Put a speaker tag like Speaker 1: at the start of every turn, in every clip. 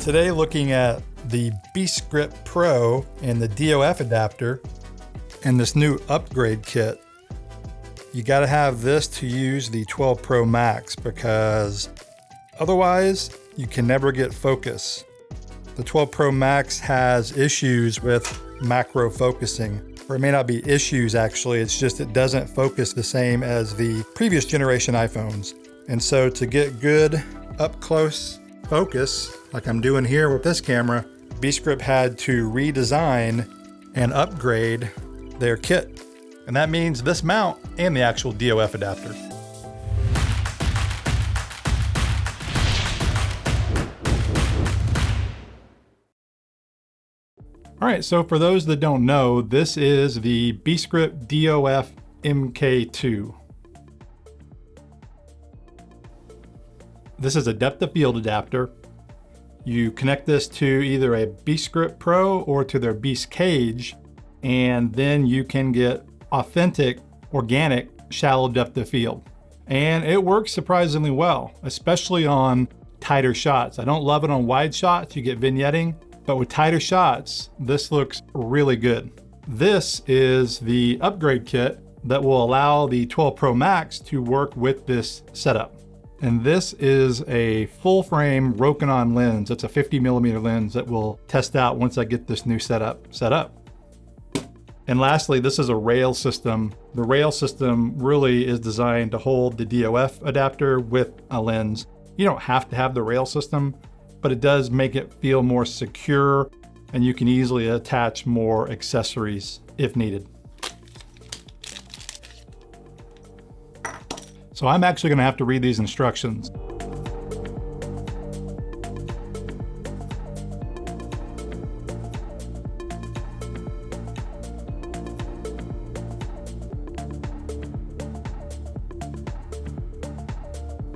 Speaker 1: Today looking at the Beastgrip Pro and the DOF adapter and this new upgrade kit. You got to have this to use the 12 Pro Max because otherwise you can never get focus. The 12 Pro Max has issues with macro focusing, or it may not be issues actually, it's just it doesn't focus the same as the previous generation iPhones. And so to get good up close focus, like I'm doing here with this camera, Beastgrip had to redesign and upgrade their kit. And that means this mount and the actual DOF adapter. All right, so for those that don't know, this is the Beastgrip DOF MK2. This is a depth of field adapter. You connect this to either a Beastgrip Pro or to their Beast Cage, and then you can get authentic, organic, shallow depth of field. And it works surprisingly well, especially on tighter shots. I don't love it on wide shots, you get vignetting, but with tighter shots, this looks really good. This is the upgrade kit that will allow the 12 Pro Max to work with this setup. And this is a full frame Rokinon lens. It's a 50mm lens that we'll test out once I get this new setup set up. And lastly, this is a rail system. The rail system really is designed to hold the DOF adapter with a lens. You don't have to have the rail system, but it does make it feel more secure, and you can easily attach more accessories if needed. So I'm actually gonna have to read these instructions.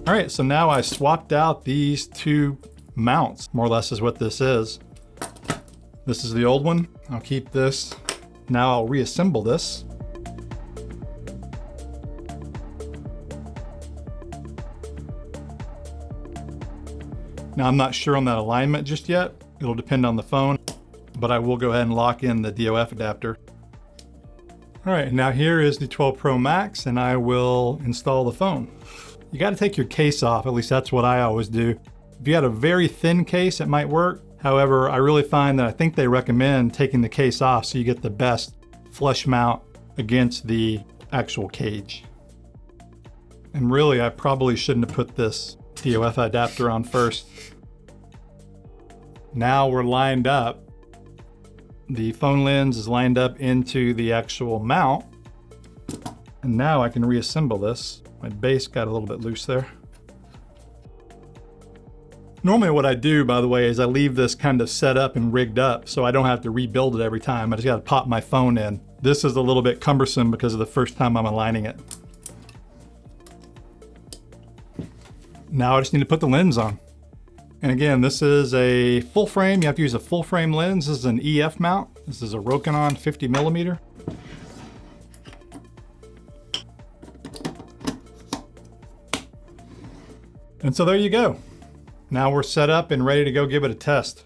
Speaker 1: All right, so now I swapped out these two mounts, more or less is what this is. This is the old one. I'll keep this. Now I'll reassemble this. Now I'm not sure on that alignment just yet. It'll depend on the phone, but I will go ahead and lock in the DOF adapter. All right, now here is the 12 Pro Max, and I will install the phone. You gotta take your case off, at least that's what I always do. If you had a very thin case, it might work. However, I really find that I think they recommend taking the case off so you get the best flush mount against the actual cage. And really, I probably shouldn't have put this DOF adapter on first. Now we're lined up. The phone lens is lined up into the actual mount. And now I can reassemble this. My base got a little bit loose there. Normally what I do, by the way, is I leave this kind of set up and rigged up so I don't have to rebuild it every time. I just gotta pop my phone in. This is a little bit cumbersome because of the first time I'm aligning it. Now I just need to put the lens on. And again, this is a full frame. You have to use a full frame lens. This is an EF mount. This is a Rokinon 50mm. And so there you go. Now we're set up and ready to go give it a test.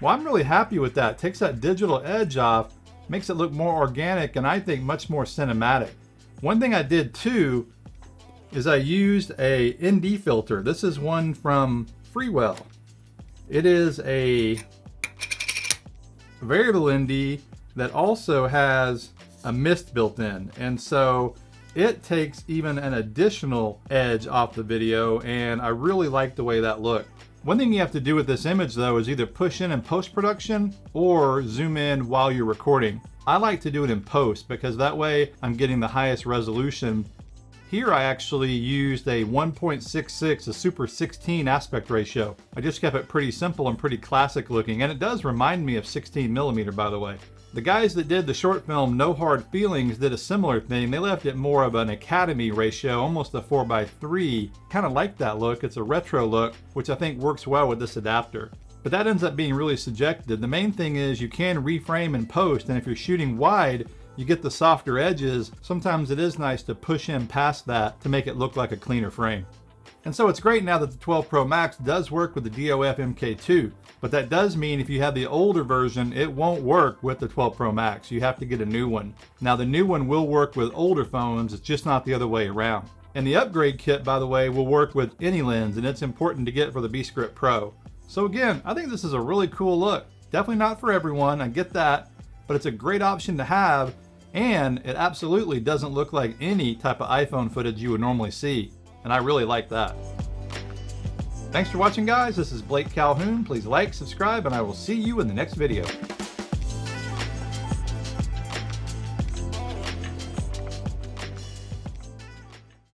Speaker 1: Well, I'm really happy with that. It takes that digital edge off, makes it look more organic, and I think much more cinematic. One thing I did too is I used a ND filter. This is one from Freewell. It is a variable ND that also has a mist built in, and so it takes even an additional edge off the video, and I really like the way that looked. One thing you have to do with this image though is either push in post-production or zoom in while you're recording. I like to do it in post because that way I'm getting the highest resolution. Here I actually used a 1.66, a super 16 aspect ratio. I just kept it pretty simple and pretty classic looking, and it does remind me of 16mm, by the way. The guys that did the short film No Hard Feelings did a similar thing. They left it more of an Academy ratio, almost a 4:3. Kind of like that look. It's a retro look, which I think works well with this adapter. But that ends up being really subjective. The main thing is you can reframe in post, and if you're shooting wide, you get the softer edges. Sometimes it is nice to push in past that to make it look like a cleaner frame. And so it's great now that the 12 Pro Max does work with the DOF MK2, but that does mean if you have the older version, it won't work with the 12 Pro Max. You have to get a new one. Now the new one will work with older phones, it's just not the other way around. And the upgrade kit, by the way, will work with any lens, and it's important to get for the Beastgrip Pro. So again, I think this is a really cool look. Definitely not for everyone, I get that, but it's a great option to have, and it absolutely doesn't look like any type of iPhone footage you would normally see. And I really like that. Thanks for watching, guys. This is Blake Calhoun. Please like, subscribe, and I will see you in the next video.